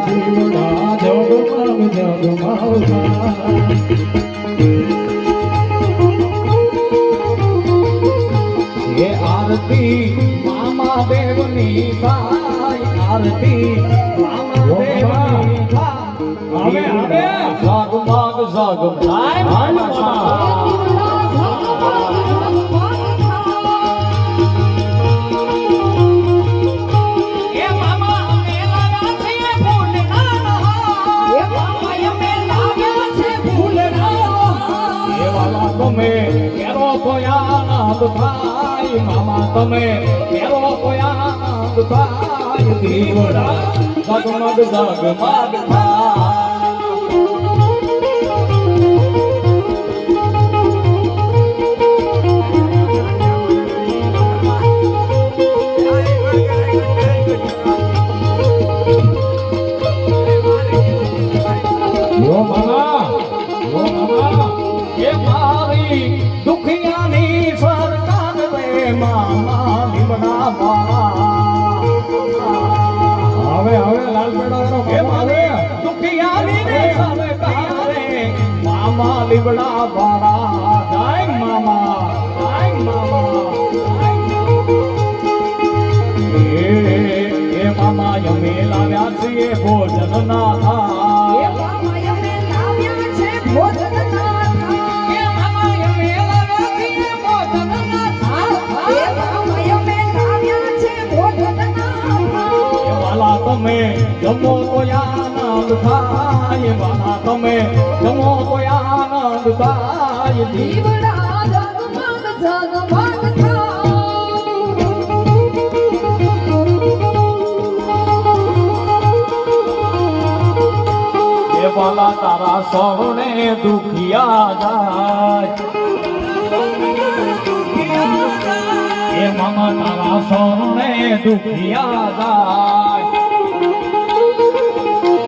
દીવડા જગમગ જગમગતા એ આરતી મામા દેવની થાય આરતી મામા દેવની થાય હવે હવે જગમગ જગમગાય તમે કેરો કોયાનંદ થાય મામા તમે કેરો કોયાનંદ થાય દીવડા જગમગ જગમગ થાય યો મામા એ મારી દુખિયાની સરકાર રે મામા લીમડા હવે લાલ પેડાનો કે મારે દુખિયાની સરકાર રે મામા લીમડા વાળા જાય મામા એ મામા અમે લાવ્યા છીએ ભોજન ના થાય તમે જમો તો આનંદ થાય વાલા તમે જમો તો આનંદ થાય દીવડા જગમગ જગમગ થાય એ વાલા તારા સૌને દુખિયા જાય એ મામા તારા સૌને દુખિયા જાય